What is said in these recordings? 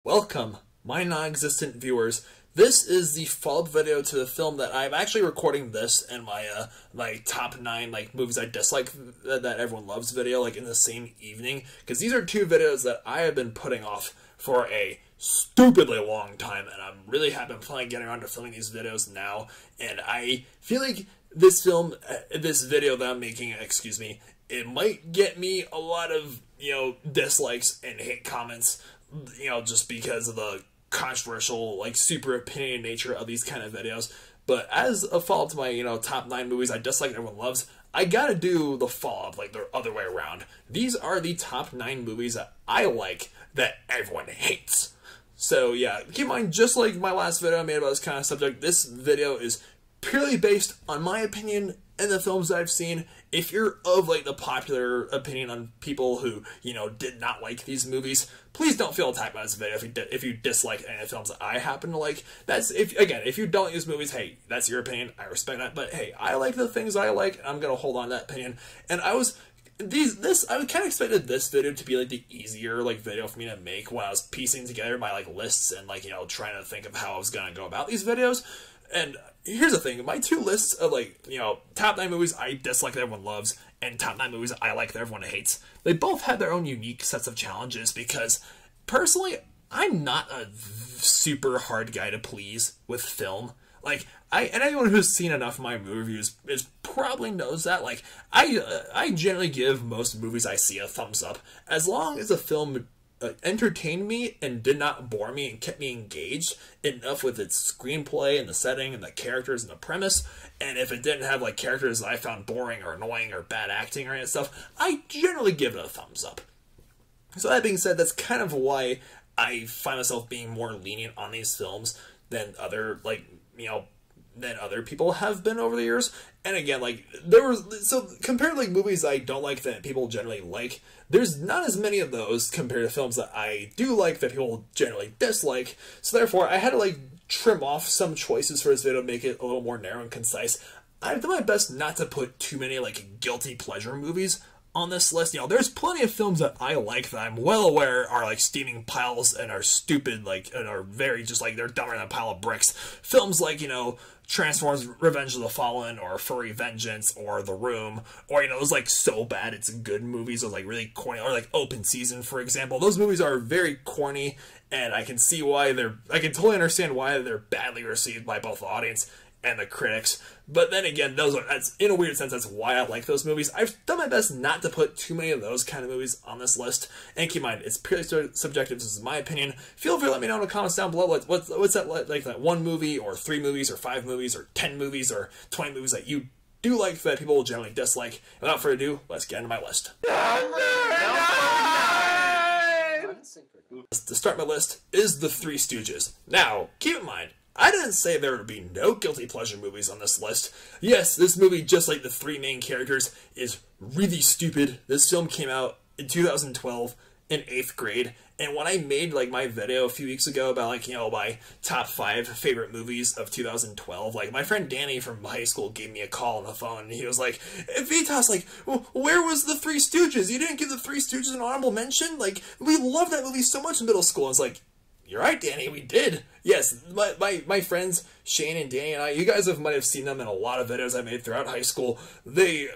Welcome, my non-existent viewers. This is the follow-up video to the film that I'm actually recording this and my top 9 movies I dislike that everyone loves video in the same evening, because these are two videos that I have been putting off for a stupidly long time, and I'm really happy I'm finally getting around to filming these videos now. And I feel like this video that I'm making, it might get me a lot of dislikes and hate comments, just because of the controversial, super opinion nature of these kind of videos. But as a follow-up to my, top 9 movies I dislike and everyone loves, I gotta do the follow-up, the other way around. These are the top 9 movies that I like that everyone hates. So yeah, keep in mind, just like my last video I made about this kind of subject, this video is purely based on my opinion and the films that I've seen. If you're of the popular opinion on people who did not like these movies, please don't feel attacked by this video if you dislike any of the films that I happen to like. That's if you don't like these movies, hey, that's your opinion. I respect that, but hey, I like the things I like, and I'm gonna hold on to that opinion. And I kind of expected this video to be the easier video for me to make when I was piecing together my lists and trying to think of how I was gonna go about these videos. And here's the thing, my two lists of top 9 movies I dislike that everyone loves and top 9 movies I like that everyone hates, they both have their own unique sets of challenges, because personally I'm not a super hard guy to please with film. And anyone who's seen enough of my movie reviews probably knows that. I generally give most movies I see a thumbs up, as long as a film entertained me and did not bore me and kept me engaged enough with its screenplay and the setting and the characters and the premise. And if it didn't have characters that I found boring or annoying or bad acting or any of that stuff, I generally give it a thumbs up. So that being said, that's kind of why I find myself being more lenient on these films than other than other people have been over the years. And again, compared to movies I don't like that people generally like, there's not as many of those compared to films that I do like that people generally dislike. So therefore, I had to trim off some choices for this video to make it a little more narrow and concise. I've done my best not to put too many guilty pleasure movies on this list. There's plenty of films that I like that I'm well aware are steaming piles and are stupid, and are very they're dumber than a pile of bricks. Films Transformers Revenge of the Fallen, or Furry Vengeance, or The Room, or those so bad it's good movies, those really corny, or Open Season, for example. Those movies are very corny, and I can see why I can totally understand why they're badly received by both the audience and the critics. But then again, that's in a weird sense, that's why I like those movies. I've done my best not to put too many of those kind of movies on this list. And keep in mind, it's purely subjective. This is my opinion. Feel free to let me know in the comments down below what's that that 1 movie or 3 movies or 5 movies or 10 movies or 20 movies that you do like that people will generally dislike. Without further ado, let's get into my list. To start my list is The Three Stooges. Now, keep in mind, I didn't say there would be no guilty pleasure movies on this list. Yes, this movie, just like the 3 main characters, is really stupid. This film came out in 2012 in 8th grade, and when I made my video a few weeks ago about my top 5 favorite movies of 2012, my friend Danny from high school gave me a call on the phone, and he was like, "Vitas, where was The Three Stooges? You didn't give The Three Stooges an honorable mention? We loved that movie so much in middle school." And it's you're right, Danny, we did. Yes, my friends, Shane and Danny and I, you guys might have seen them in a lot of videos I made throughout high school. The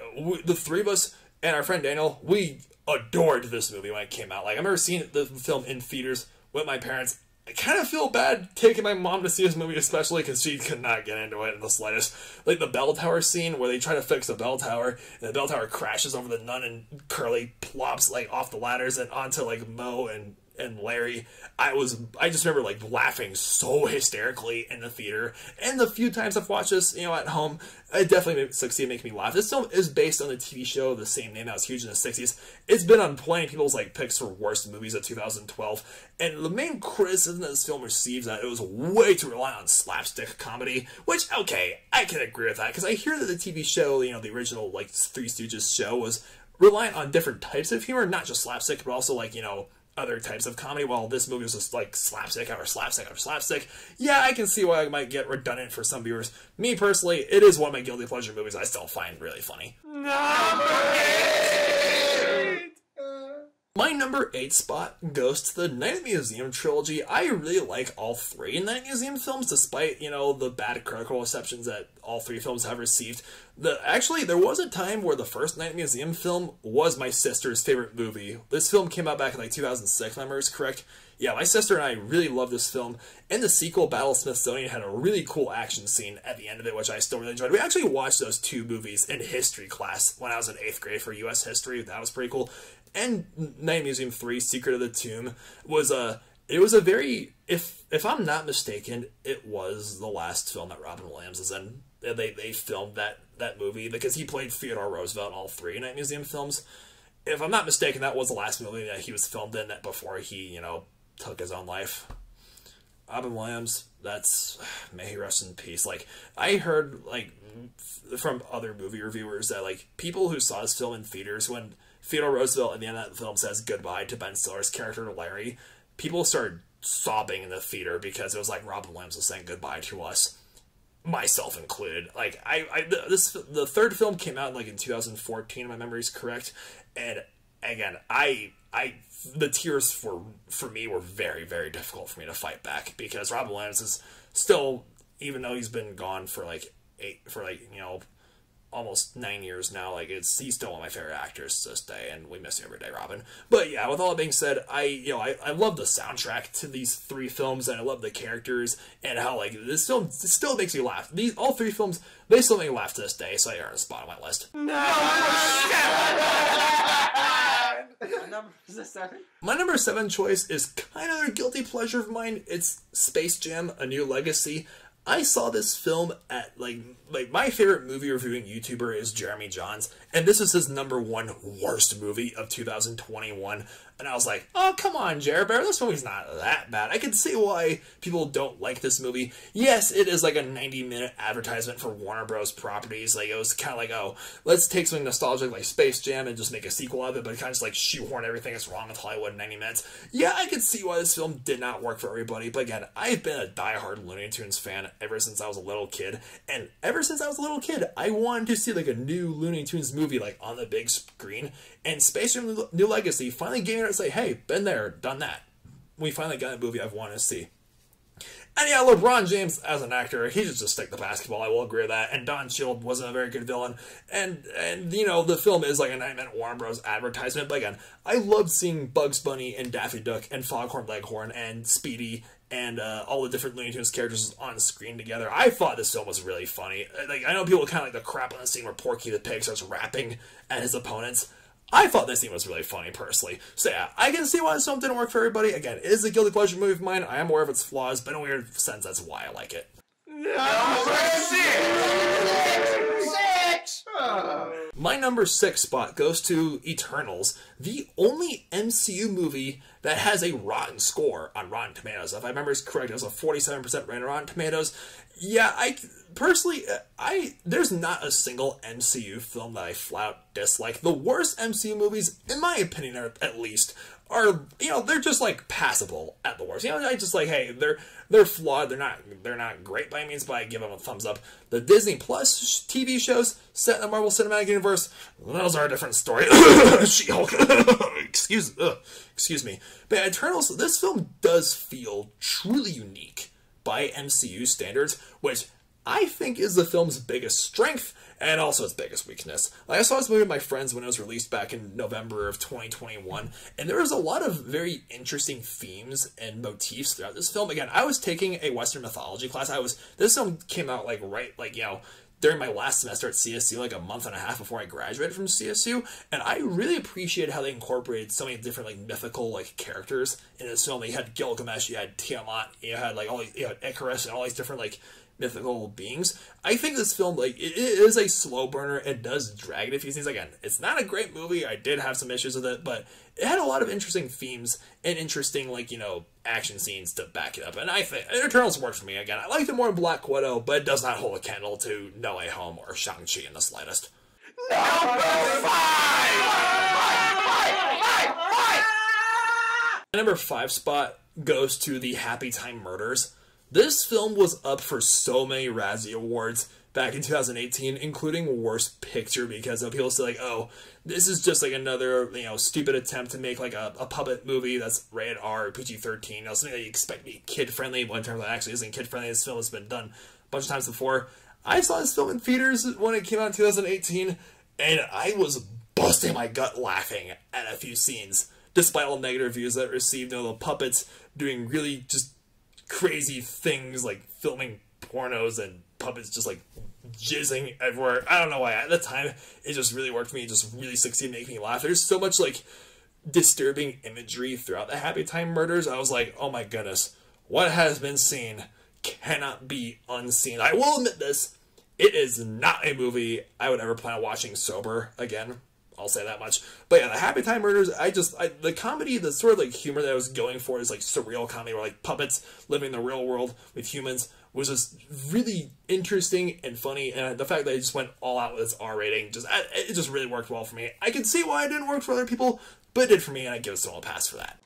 3 of us and our friend Daniel, we adored this movie when it came out. I remember seeing the film in theaters with my parents. I kind of feel bad taking my mom to see this movie, especially because she could not get into it in the slightest. The bell tower scene where they try to fix the bell tower, and the bell tower crashes over the nun, and Curly plops off the ladders and onto Mo and Larry. I just remember laughing so hysterically in the theater. And the few times I've watched this, at home, it definitely succeeded in making me laugh. This film is based on the TV show of the same name that was huge in the 60s. It's been on plenty of people's picks for worst movies of 2012. And the main criticism that this film receives, that it was way too reliant on slapstick comedy, which, okay, I can agree with that, because I hear that the TV show, the original Three Stooges show, was reliant on different types of humor, not just slapstick, but also other types of comedy, while this movie was just slapstick after slapstick after slapstick. Yeah, I can see why it might get redundant for some viewers. Me personally, it is one of my guilty pleasure movies I still find really funny. Number 8! My number 8 spot goes to the Night at the Museum trilogy. I really like all 3 Night at the Museum films, despite, you know, the bad critical receptions that all 3 films have received. Actually, there was a time where the first Night at the Museum film was my sister's favorite movie. This film came out back in like 2006, if my memory is correct. Yeah, my sister and I really loved this film, and the sequel, Battle Smithsonian, had a really cool action scene at the end of it, which I still really enjoyed. We actually watched those 2 movies in history class when I was in 8th grade for U.S. history. That was pretty cool. And Night at the Museum 3, Secret of the Tomb, was a very, if I'm not mistaken, it was the last film that Robin Williams is in. They filmed that movie because he played Theodore Roosevelt in all 3 Night Museum films. If I'm not mistaken, that was the last movie that he was filmed in before he, you know, took his own life. Robin Williams, may he rest in peace. Like, I heard, like, from other movie reviewers that, like, people who saw this film in theaters, when Theodore Roosevelt at the end of that film says goodbye to Ben Stiller's character Larry, people started sobbing in the theater because it was like Robin Williams was saying goodbye to us, myself included. Like, the 3rd film came out like in 2014, if my memory is correct, and again, the tears for me were very, very difficult for me to fight back, because Robin Williams is still, even though he's been gone for almost 9 years now, like, he's still one of my favorite actors to this day, and we miss you every day, Robin. But yeah, with all that being said, I love the soundtrack to these 3 films, and I love the characters, and how, like, this film still makes me laugh. All 3 films, they still make me laugh to this day, so they are on the spot on my list. My number 7 choice is kind of a guilty pleasure of mine. It's Space Jam: A New Legacy. I saw this film at, like my favorite movie reviewing YouTuber is Jeremy Johns, and this is his number 1 worst movie of 2021. And I was like, oh, come on, Jared Bear, this movie's not that bad. I can see why people don't like this movie. Yes, it is like a 90-minute advertisement for Warner Bros. Properties. Like, it was kind of like, oh, let's take something nostalgic like Space Jam and just make a sequel of it, but kind of just like shoehorn everything that's wrong with Hollywood in 90 minutes. Yeah, I could see why this film did not work for everybody, but again, I've been a diehard Looney Tunes fan ever since I was a little kid, and ever since I was a little kid, I wanted to see like a new Looney Tunes movie like on the big screen, and Space Jam: New Legacy finally gave me to say, hey, been there, done that. We finally got a movie I've wanted to see. And yeah, LeBron James as an actor, he should just stick to basketball, I will agree with that. And Don Cheadle wasn't a very good villain. And you know, the film is like a 9-minute Warner Bros. Advertisement. But again, I loved seeing Bugs Bunny and Daffy Duck and Foghorn Leghorn and Speedy and all the different Looney Tunes characters on screen together. I thought this film was really funny. Like, I know people kind of like the crap on the scene where Porky the Pig starts rapping at his opponents. I thought this scene was really funny, personally. So yeah, I can see why this film didn't work for everybody. Again, it is a guilty pleasure movie of mine. I am aware of its flaws, but in a weird sense, that's why I like it. Number 6! My number 6 spot goes to Eternals, the only MCU movie that has a rotten score on Rotten Tomatoes. If I remember it's correct, it was a 47% rating on Rotten Tomatoes. Yeah, personally, there's not a single MCU film that I flat out dislike. The worst MCU movies, in my opinion, at least, are, you know, they're just like passable at the worst. You know, I just like, hey, they're flawed. They're not great by any means, but I give them a thumbs up. The Disney Plus TV shows set in the Marvel Cinematic Universe, those are a different story. She-Hulk. Excuse me. But Eternals, this film does feel truly unique by MCU standards, which I think is the film's biggest strength and also its biggest weakness. Like, I saw this movie with my friends when it was released back in November of 2021, and there was a lot of very interesting themes and motifs throughout this film. Again, I was taking a Western mythology class. This film came out during my last semester at CSU, like a month and a half before I graduated from CSU, and I really appreciated how they incorporated so many different like mythical like characters in this film. You had Gilgamesh, you had Tiamat, you had like you had Icarus, and all these different like mythical beings. I think this film, like, it is a slow burner. It does drag it a few scenes. Again, it's not a great movie. I did have some issues with it, but it had a lot of interesting themes and interesting, like, you know, action scenes to back it up. And I think Eternals worked for me. Again, I liked it more in Black Widow, but it does not hold a candle to No Way Home or Shang-Chi in the slightest. Number 5! My number 5 spot goes to the Happy Time Murders. This film was up for so many Razzie Awards, back in 2018, including Worst Picture, because people say like, oh, this is just like another, you know, stupid attempt to make like a puppet movie that's rated R, PG-13, you know, something that you expect to be kid-friendly, but in terms of actually isn't kid-friendly. This film has been done a bunch of times before. I saw this film in theaters when it came out in 2018, and I was busting my gut laughing at a few scenes, despite all negative reviews that it received. You know, the puppets doing really just crazy things, like filming pornos and puppets just like jizzing everywhere. I don't know why. At the time, it just really worked for me. It just really succeeded in making me laugh. There's so much like disturbing imagery throughout the Happy Time Murders. I was like, oh my goodness, what has been seen cannot be unseen. I will admit this, it is not a movie I would ever plan on watching sober again. I'll say that much. But yeah, the Happy Time Murders, the comedy, the sort of like humor that I was going for is like surreal comedy where like puppets living in the real world with humans was just really interesting and funny. And the fact that it just went all out with its R rating, it just really worked well for me. I can see why it didn't work for other people, but it did for me, and I give it all a pass for that.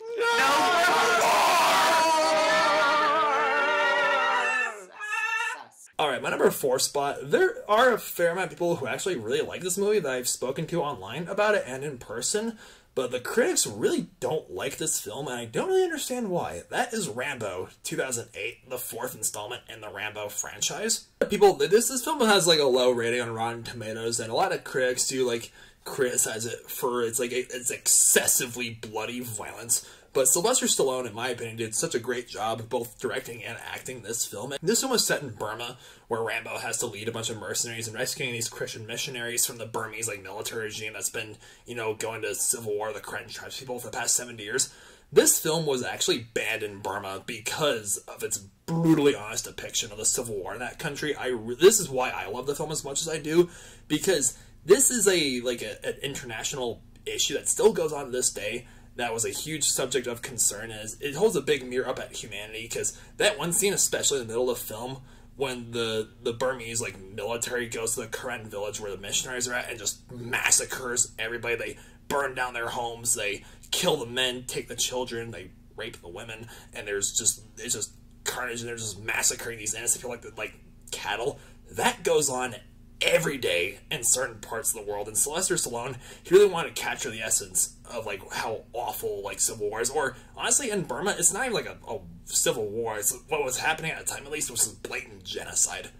Alright, my number 4 spot, there are a fair amount of people who actually really like this movie that I've spoken to online about it and in person, but the critics really don't like this film, and I don't really understand why. That is Rambo 2008, the 4th installment in the Rambo franchise. This film has like a low rating on Rotten Tomatoes, and a lot of critics do like criticize it for its excessively bloody violence. But Sylvester Stallone, in my opinion, did such a great job both directing and acting this film. And this film was set in Burma, where Rambo has to lead a bunch of mercenaries and rescuing these Christian missionaries from the Burmese military regime that's been, you know, going to civil war, the Karen tribes people for the past 70 years. This film was actually banned in Burma because of its brutally honest depiction of the civil war in that country. This is why I love the film as much as I do, because this is an international issue that still goes on to this day. That was a huge subject of concern, and it holds a big mirror up at humanity, because that one scene, especially in the middle of the film, when the Burmese military goes to the Karen village where the missionaries are at and just massacres everybody. They burn down their homes, they kill the men, take the children, they rape the women, and it's just carnage, and they're just massacring these innocent people like cattle. That goes on every day in certain parts of the world, and Sylvester Stallone, he really wanted to capture the essence of how awful civil war is. Or honestly, in Burma, it's not even a civil war. It's what was happening at the time, at least, was blatant genocide.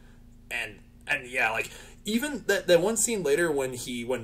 And yeah, even that one scene later when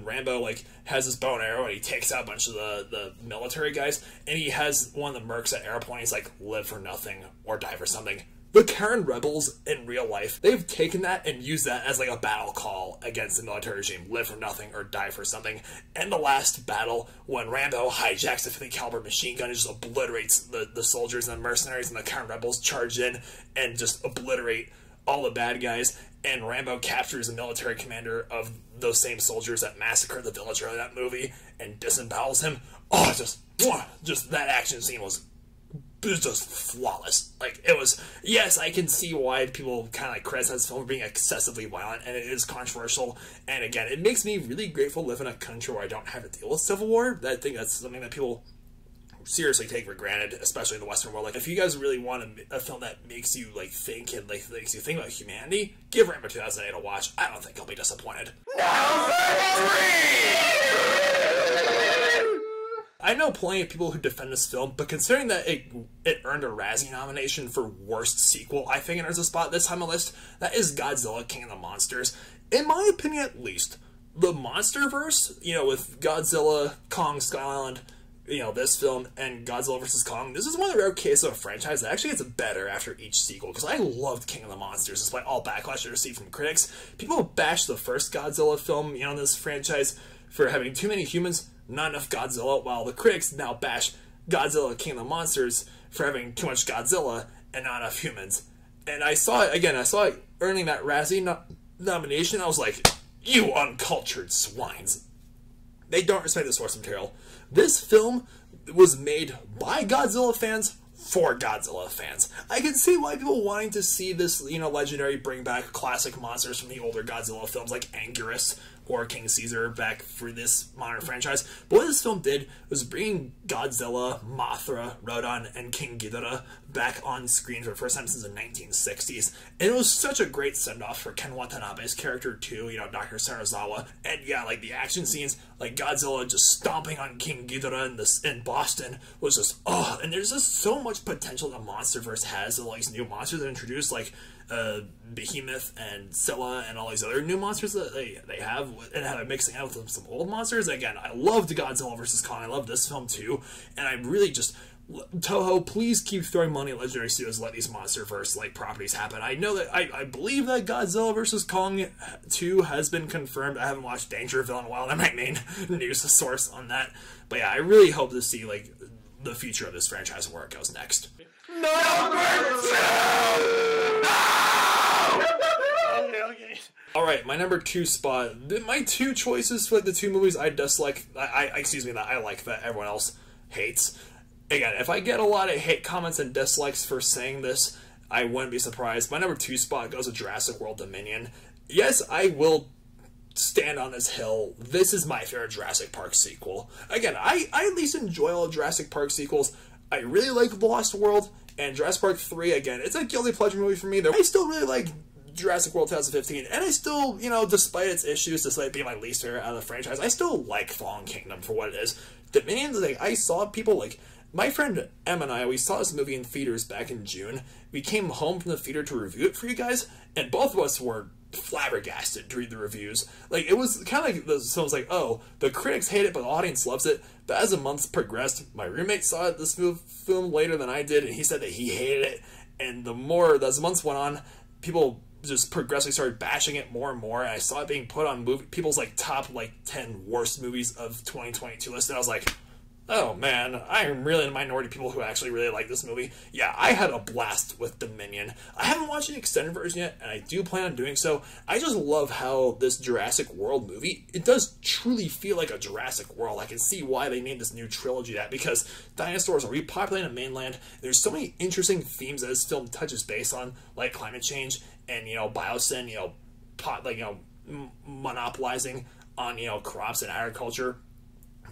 Rambo has his bow and arrow and he takes out a bunch of the military guys, and he has one of the mercs at airplane, he's like, live for nothing or die for something. The Karen rebels in real life, they've taken that and used that as a battle call against the military regime. Live for nothing or die for something. And the last battle, when Rambo hijacks a 50 caliber machine gun and just obliterates the soldiers and the mercenaries, and the Karen rebels charge in and just obliterate all the bad guys. And Rambo captures the military commander of those same soldiers that massacred the village earlier in that movie and disembowels him. Oh, just that action scene was just flawless. It was, yes, I can see why people kind of criticize this film for being excessively violent, and it is controversial, and again, it makes me really grateful to live in a country where I don't have to deal with civil war. I think that's something that people seriously take for granted, especially in the Western world. If you guys really want a film that makes you think and makes you think about humanity, give Rambo 2008 a watch. I don't think I'll be disappointed. I know plenty of people who defend this film, but considering that it earned a Razzie nomination for Worst Sequel, I think it earns a spot this time on the list. That is Godzilla, King of the Monsters. In my opinion, at least, the Monsterverse, with Godzilla, Kong, Skull Island, this film, and Godzilla vs. Kong, this is one of the rare cases of a franchise that actually gets better after each sequel, because I loved King of the Monsters, despite all backlash I received from critics. People bashed the first Godzilla film, in this franchise, for having too many humans, not enough Godzilla, while the critics now bash Godzilla, King of the Monsters for having too much Godzilla and not enough humans. And I saw it earning that Razzie nomination. I was like, you uncultured swines. They don't respect the source material. This film was made by Godzilla fans for Godzilla fans. I can see why people wanting to see this, legendary bring back classic monsters from the older Godzilla films like Anguirus, or King Caesar back for this modern franchise. But what this film did was bring Godzilla, Mothra, Rodan, and King Ghidorah back on screen for the first time since the 1960s. And it was such a great send-off for Ken Watanabe's character too, you know, Dr. Sarazawa. And yeah, like the action scenes, like Godzilla just stomping on King Ghidorah in Boston was just, oh, and there's just so much potential the MonsterVerse has, and all these new monsters that introduced, like Behemoth and Scylla and all these other new monsters that they have, and how they're mixing out with some old monsters. Again, I loved Godzilla vs. Kong. I love this film too, and I really just, Toho, please keep throwing money at Legendary Studios to let these MonsterVerse like properties happen. I know that I believe that Godzilla vs. Kong 2 has been confirmed. I haven't watched Dangerville in a while. They're my main news source on that. But yeah, I really hope to see like the future of this franchise and where it goes next. Number 2! Okay. Alright, my number 2 spot. My 2 choices for like the 2 movies I dislike, excuse me, that I like that everyone else hates. Again, if I get a lot of hate comments and dislikes for saying this, I wouldn't be surprised. My number 2 spot goes to Jurassic World Dominion. Yes, I will stand on this hill. This is my favorite Jurassic Park sequel. Again, I at least enjoy all Jurassic Park sequels. I really like Lost World, and Jurassic Park 3, again, it's a guilty pleasure movie for me. I still really like Jurassic World 2015, and I still, you know, despite its issues, despite being my least favorite out of the franchise, I still like Fallen Kingdom for what it is. Dominion, like, I saw people, like, my friend Em and I, we saw this movie in theaters back in June. We came home from the theater to review it for you guys, and both of us were flabbergasted to read the reviews. Like, it was kind of like, someone's like, oh, the critics hate it, but the audience loves it. But as the months progressed, my roommate saw this film later than I did, and he said that he hated it. And as the months went on, people just progressively started bashing it more and more, and I saw it being put on people's like top like 10 worst movies of 2022 list, and I was like, oh man, I am really in the minority of people who actually really like this movie. Yeah, I had a blast with Dominion. I haven't watched the extended version yet, and I do plan on doing so. I just love how this Jurassic World movie, it does truly feel like a Jurassic World. I can see why they named this new trilogy that, because dinosaurs are repopulating the mainland. There's so many interesting themes that this film touches base on, like climate change and, you know, biosyn, you know, monopolizing on, you know, crops and agriculture.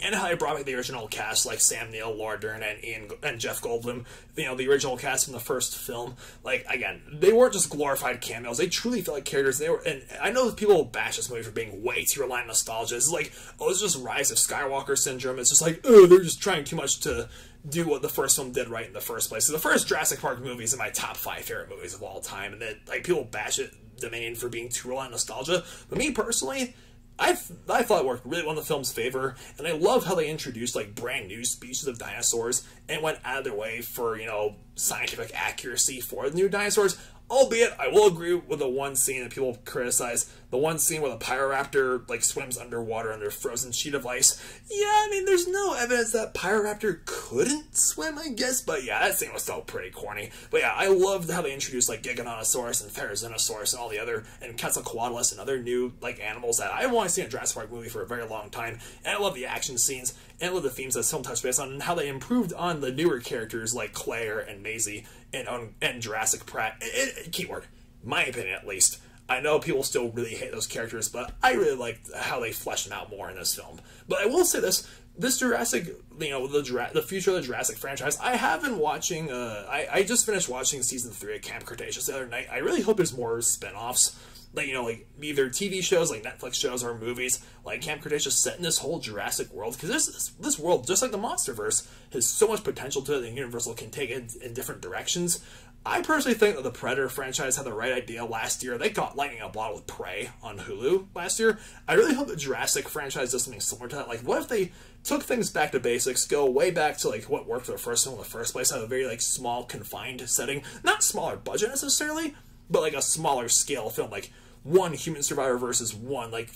And how I brought back the original cast, like Sam Neill, Laura Dern, and Jeff Goldblum, you know, the original cast from the first film. Like, again, they weren't just glorified cameos. They truly felt like characters. They were, and I know that people bash this movie for being way too reliant on nostalgia. It's like, oh, it's just Rise of Skywalker syndrome. It's just like, oh, they're just trying too much to do what the first film did right in the first place. So the first Jurassic Park movie is in my top 5 favorite movies of all time, and that, like, people bash it, Dominion, for being too reliant on nostalgia. But me personally, I thought it worked really well in the film's favor, and I love how they introduced like brand new species of dinosaurs and went out of their way for, you know, scientific accuracy for the new dinosaurs. Albeit, I will agree with the one scene that people criticize, the one scene where the Pyroraptor like swims underwater under a frozen sheet of ice. Yeah, I mean, there's no evidence that Pyroraptor couldn't swim, I guess, but yeah, that scene was still pretty corny. But yeah, I loved how they introduced like Giganotosaurus and Therizinosaurus and all the other, and Quetzalcoatlus and other new like animals that I want to see in a Jurassic Park movie for a very long time. And I love the action scenes, and I love the themes that film touched base on, and how they improved on the newer characters like Claire and Maisie and Jurassic Pratt. Keyword, my opinion at least. I know people still really hate those characters, but I really liked how they fleshed them out more in this film. But I will say this Jurassic, you know, the future of the Jurassic franchise, I have been watching, I just finished watching season 3 of Camp Cretaceous the other night. I really hope there's more spin-offs, like, you know, like either TV shows, like Netflix shows, or movies, like Camp Cretaceous set in this whole Jurassic world, because this world, just like the MonsterVerse, has so much potential to it, and Universal can take it in different directions. I personally think that the Predator franchise had the right idea last year. They got lightning a bottle with Prey on Hulu last year. I really hope the Jurassic franchise does something similar to that. Like, what if they took things back to basics, go way back to like what worked for the first one in the first place, have a very like small, confined setting, not smaller budget necessarily, but like a smaller scale film, like one human survivor versus one like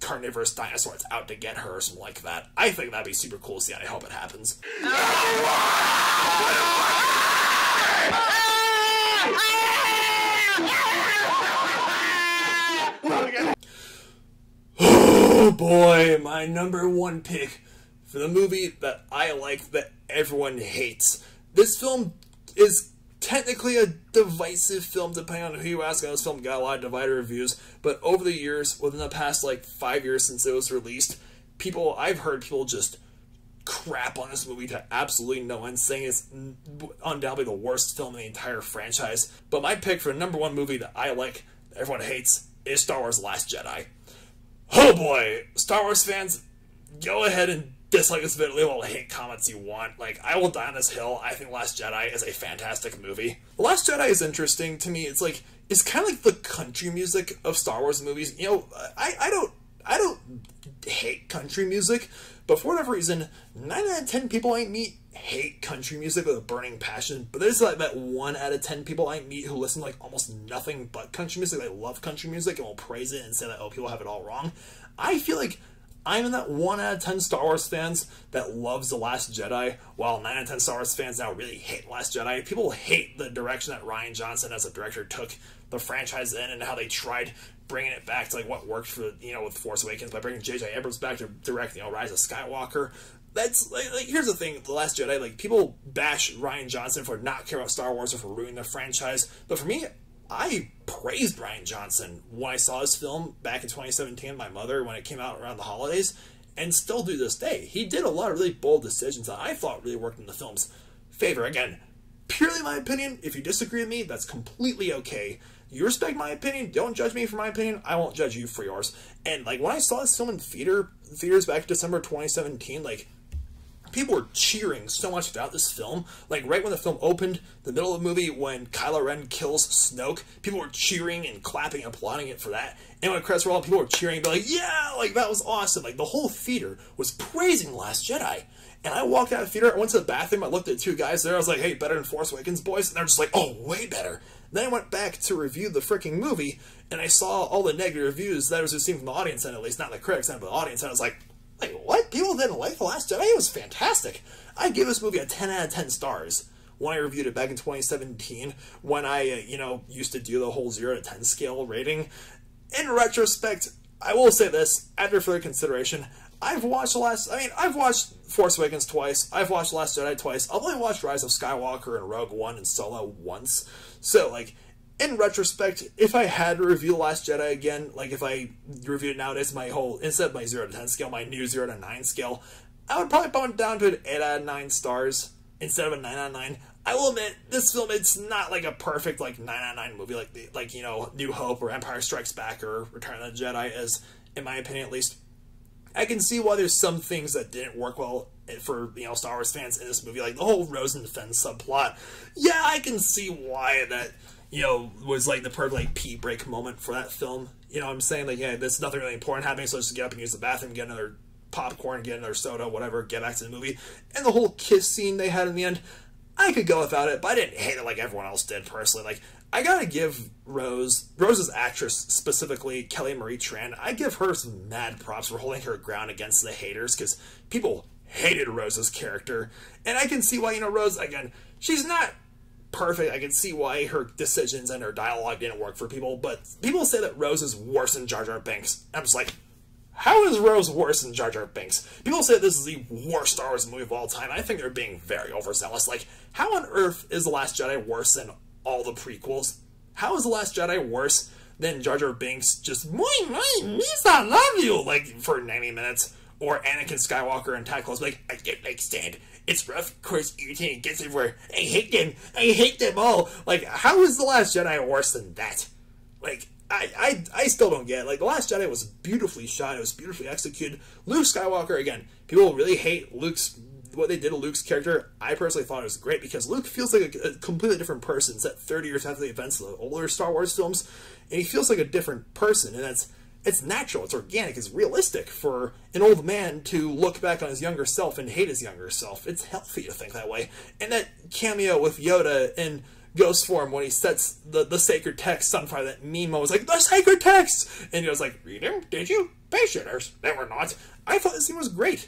carnivorous dinosaur that's out to get her or something like that. I think that'd be super cool to see, and I hope it happens. Oh boy, my number 1 pick for the movie that I like that everyone hates. This film is technically a divisive film, depending on who you ask. This film got a lot of divided reviews, but over the years, within the past like 5 years since it was released, I've heard people just crap on this movie to absolutely no end, saying it's undoubtedly the worst film in the entire franchise. But my pick for the #1 movie that I like, that everyone hates, is Star Wars: The Last Jedi. Oh boy, Star Wars fans, go ahead and dislike this video, leave all the hate comments you want. Like, I will die on this hill. I think Last Jedi is a fantastic movie. The Last Jedi is interesting to me. It's kind of like the country music of Star Wars movies. You know, I don't hate country music, but for whatever reason, 9 out of 10 people I meet hate country music with a burning passion. But there's like that 1 out of 10 people I meet who listen to like almost nothing but country music. They love country music and will praise it and say that, oh, people have it all wrong. I feel like I'm in that 1 out of 10 Star Wars fans that loves The Last Jedi, while 9 out of 10 Star Wars fans now really hate Last Jedi. People hate the direction that Rian Johnson as a director took the franchise in, and how they tried bringing it back to like what worked for, you know, with Force Awakens by bringing J.J. Abrams back to direct, you know, Rise of Skywalker. That's like here's the thing, The Last Jedi, like, people bash Rian Johnson for not caring about Star Wars or for ruining the franchise, but for me, I praised Rian Johnson when I saw his film back in 2017 with my mother when it came out around the holidays, and still to this day. He did a lot of really bold decisions that I thought really worked in the film's favor. Again, purely my opinion. If you disagree with me, that's completely okay. You respect my opinion, don't judge me for my opinion, I won't judge you for yours. And like, when I saw this film in theaters back in December 2017, like, people were cheering so much throughout this film. Like, right when the film opened, the middle of the movie, when Kylo Ren kills Snoke, people were cheering and clapping and applauding it for that. And when credits rolled, people were cheering and be like, yeah, like, that was awesome. Like, the whole theater was praising The Last Jedi. And I walked out of the theater, I went to the bathroom, I looked at 2 guys there, I was like, hey, better than Force Awakens, boys? And they're just like, oh, way better. Then I went back to review the freaking movie, and I saw all the negative reviews that I was receiving from the audience, and at least not the critics, but the audience, and I was like, what? People didn't like The Last Jedi? It was fantastic. I gave this movie a 10 out of 10 stars when I reviewed it back in 2017, when I, you know, used to do the whole 0 to 10 scale rating. In retrospect, I will say this, after further consideration, I've watched Force Awakens twice, I've watched The Last Jedi twice, I've only watched Rise of Skywalker and Rogue One and Solo once. So, like, in retrospect, if I had to review The Last Jedi again, like if I reviewed it nowadays, instead of my 0 to 10 scale, my new 0 to 9 scale, I would probably bump it down to an 8 out of 9 stars instead of a 9 out of 9. I will admit, this film, it's not like a perfect, like, 9 out of 9 movie, like, you know, New Hope or Empire Strikes Back or Return of the Jedi is, in my opinion at least. I can see why there's some things that didn't work well for, you know, Star Wars fans in this movie, like the whole Rose and Finn subplot. Yeah, I can see why that, you know, was like the perfect, like, pee break moment for that film. You know what I'm saying? Like, yeah, there's nothing really important happening, so just get up and use the bathroom, get another popcorn, get another soda, whatever, get back to the movie. And the whole kiss scene they had in the end, I could go without it, but I didn't hate it like everyone else did, personally. Like, I gotta give Rose's actress, specifically Kelly Marie Tran, I give her some mad props for holding her ground against the haters, because people hated Rose's character. And I can see why, you know, Rose, again, she's not perfect. I can see why her decisions and her dialogue didn't work for people, but people say that Rose is worse than Jar Jar Binks. I'm just like, how is Rose worse than Jar Jar Binks? People say this is the worst Star Wars movie of all time. I think they're being very overzealous. Like, how on earth is The Last Jedi worse than all the prequels? How is The Last Jedi worse than Jar Jar Binks just, my niece, I love you, like, for 90 minutes? Or Anakin Skywalker and Ty Close, like, I don't like stand. It's rough, of course, irritating, gets everywhere. I hate them all. Like, how is The Last Jedi worse than that? Like, I still don't get it. Like, The Last Jedi was beautifully shot, it was beautifully executed. Luke Skywalker, again, people really hate what they did to Luke's character. I personally thought it was great, because Luke feels like a completely different person. It's set 30 years after the events of the older Star Wars films, and he feels like a different person, and it's natural, it's organic, it's realistic for an old man to look back on his younger self and hate his younger self. It's healthy to think that way. And that cameo with Yoda in ghost form when he sets the sacred text on fire, that meme was like, the sacred text! And he was like, read him? Did you? Patienters. They were not. I thought this scene was great.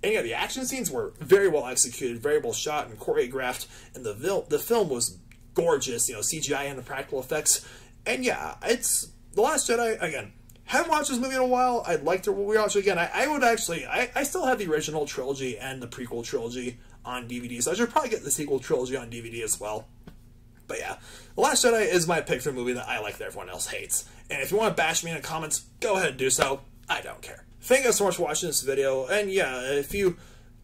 And yeah, the action scenes were very well executed, very well shot and choreographed, and the film was gorgeous, you know, CGI and the practical effects. And yeah, it's The Last Jedi, again, haven't watched this movie in a while. I'd like to rewatch it again. I still have the original trilogy and the prequel trilogy on DVD, so I should probably get the sequel trilogy on DVD as well. The Last Jedi is my pick for a movie that I like that everyone else hates. And if you want to bash me in the comments, go ahead and do so. I don't care. Thank you guys so much for watching this video. And yeah, if you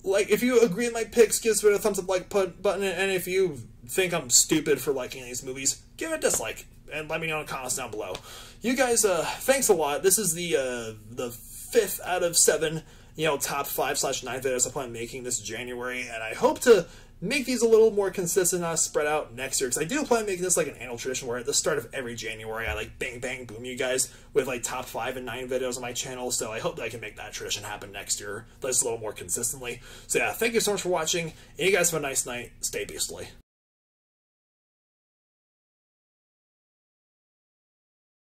agree with my picks, give this video a thumbs up like button. And if you think I'm stupid for liking these movies, give it a dislike. And let me know in the comments down below. You guys, thanks a lot. This is the 5th out of 7, top 5/9 videos I plan on making this January. And I hope to make these a little more consistent, not spread out next year, because I do plan on making this like an annual tradition where at the start of every January I like bang bang boom you guys with like top 5 and 9 videos on my channel. So I hope that I can make that tradition happen next year, just a little more consistently. So yeah, thank you so much for watching, and you guys have a nice night. Stay beastly.